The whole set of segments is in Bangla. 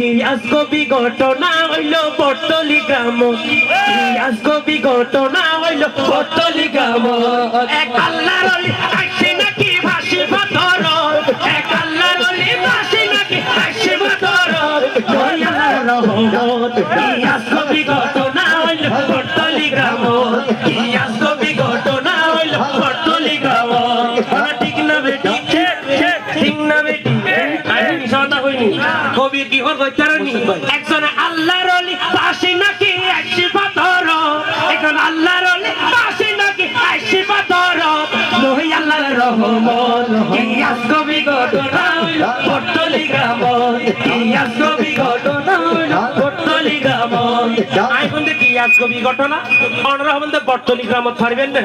কবি ঘটনা হইল বটলি গ্রাম, কবি ঘটনা হইল বটলি গ্রাম। এক আল্লাহর ওলি আইছে নাকি ভাসি বদর, এক আল্লাহর ওলি ভাসি নাকি ভাসি বদর। ওই আল্লাহর রহমত কবি ঘটনা হইল বটলি গ্রাম, কবি ঘটনা হইল বটলি গ্রাম। ঠিক না বেটি, ঠিক না বেটি, সদা হইনি কবি কি হল কইতারনি। একজন আল্লাহর ওলি পাশে নাকি আইছে পাথর, একজন আল্লাহর ওলি পাশে নাকি আইছে পাথর। ওই আল্লাহর রহমত কবি ঘটনা হইল বটলি গ্রাম, কবি ঘটনা হইল বটলি গ্রাম। আই বন্ধে কি কবি ঘটনা অনরা বন্ধে বটলি গ্রাম ছাড়বেন না।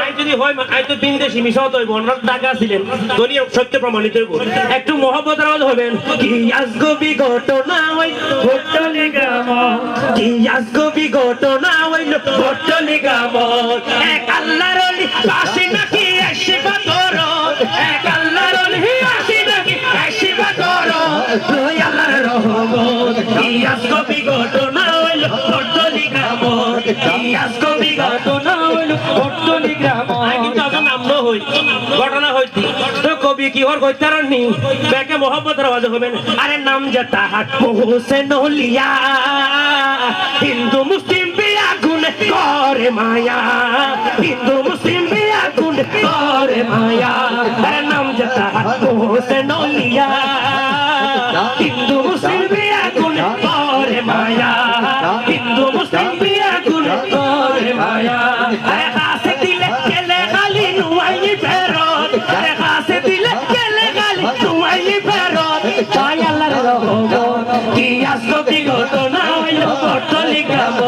আই যদি হয় আই তো বিদেশি মিশাও হইব, অনরা টাকা ছিলেন দুনিয়া সত্য প্রমাণিত হইব। একটু মোহাম্মদ রাওয়াজ হবেন কি কবি ঘটনা হইল বটলি গ্রাম, কবি ঘটনা হইল বটলি গ্রাম। এক আল্লাহর ওলি পাশে নাকি আইছে পাথর, এক আল্লাহর ওলি পাশে নাকি আইছে পাথর। ওই আল্লাহর রহমত কবি ঘটনা হইল বটলি গ্রাম, কবি ঘটনা হইল বটলি গ্রাম। কিন্তু এখন নাম হই ঘটনা হইতি তো কবি কি হর কইতারনি বেকে মোহাম্মদ রাওয়াজ হবেন। আরে নাম যেটা হোসেন লিয়া, হিন্দু মুসলিম বিয়া গুণ করে মায়া, হিন্দু মুসলিম বিয়া গুণ করে মায়া। আরে নাম যেটা হোসেন লিয়া, হিন্দু মুসলিম বিয়া গুণ করে মায়া, হিন্দু মুসলিম বিয়া গুণ করে মায়া। আরে হাসে দিলে কেলে খালি নুয়াই ফেরত, আরে হাসে দিলে কেলে খালি নুয়াই ফেরত। তাই আল্লাহর রহমত কি কবি ঘটনা হইল বটলি গ্রাম,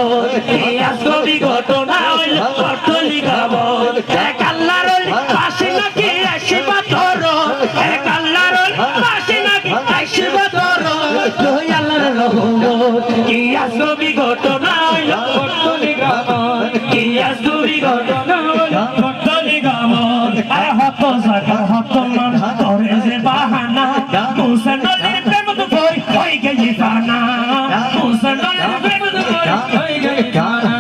কবি ঘটনা হইল বটলি গ্রাম। এক আল্লাহর ওলি পাশে নাকি আইছে পাথর, এক আল্লাহর ওলি পাশে নাকি আইছে পাথর। ওই আল্লাহর রহমত কি কবি ঘটনা হইল বটলি গ্রাম, কবি ঘটনা হইল বটলি গ্রাম। আরে হত জায়গা হত মান করে যে বাহানা, মুসা নলির প্রেম তো বই হই গই ফানা, মুসা নলির প্রেম তো বই হই গই ফানা,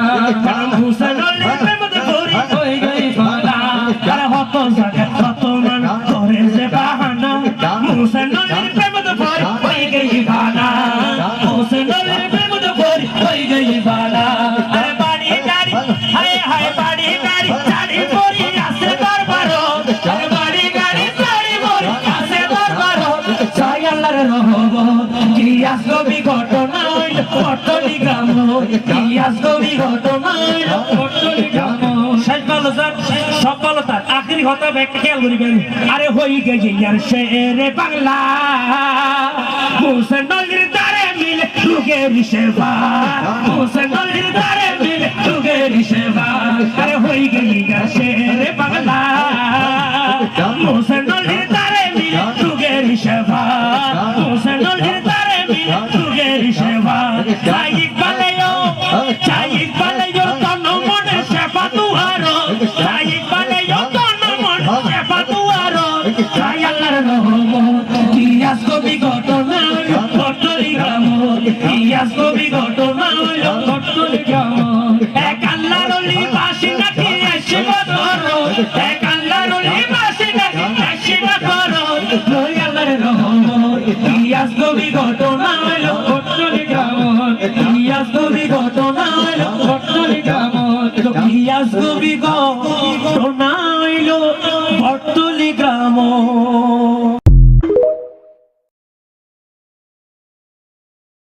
মুসা নলির প্রেম তো বই হই গই ফানা। আরে হত জায়গা হত মান করে যে বাহানা, মুসা নলির প্রেম তো বই হই গই ফানা, মুসা নলির প্রেম তো বই হই গই ফানা। আরে বাড়ি গাড়ি হায় হায় বাড়ি গাড়ি চারি পরি আছে দরবার, আরে বাড়ি গাড়ি চারি পরি আছে দরবার। জয় আল্লাহর রহমত কি কবি ঘটনা হইল বটলি গ্রাম, কবি ঘটনা হইল বটলি গ্রাম। সফলতার আখেরি হতা ব্যাখ্যা খেয়াল করিবেন। আরে হই গেছে ইয়ার শেরে বাংলা, হোসেন নলির দ্বারে মিলে যুগের সেবা, হোসেন নলির দ্বারে মিলে যুগের সেবা। আরে হই গেছে ইয়ার শেরে বাংলা, হোসেন নলির দ্বারে মিলে যুগের সেবা, হোসেন নলির দ্বারে মিলে যুগের সেবা। চাই পালেও তন মনে সেবা দুয়ার, চাই পালেও তন মনে সেবা দুয়ার। চাই আল্লাহর রহমত কি কবি ঘটনা হইল বটলি গ্রাম, কবি ঘটনা হইল বটলি গ্রাম। এক আল্লাহর ওলি পাশে নাকি আইছে পাথর, এক আল্লাহর ওলি পাশে নাকি আইছে পাথর। ওই আল্লাহর রহমত কি কবি ঘটনা হইল বটলি গ্রাম, কবি ঘটনা হইল বটলি গ্রাম, কবি ঘটনা হইল বটলি গ্রাম।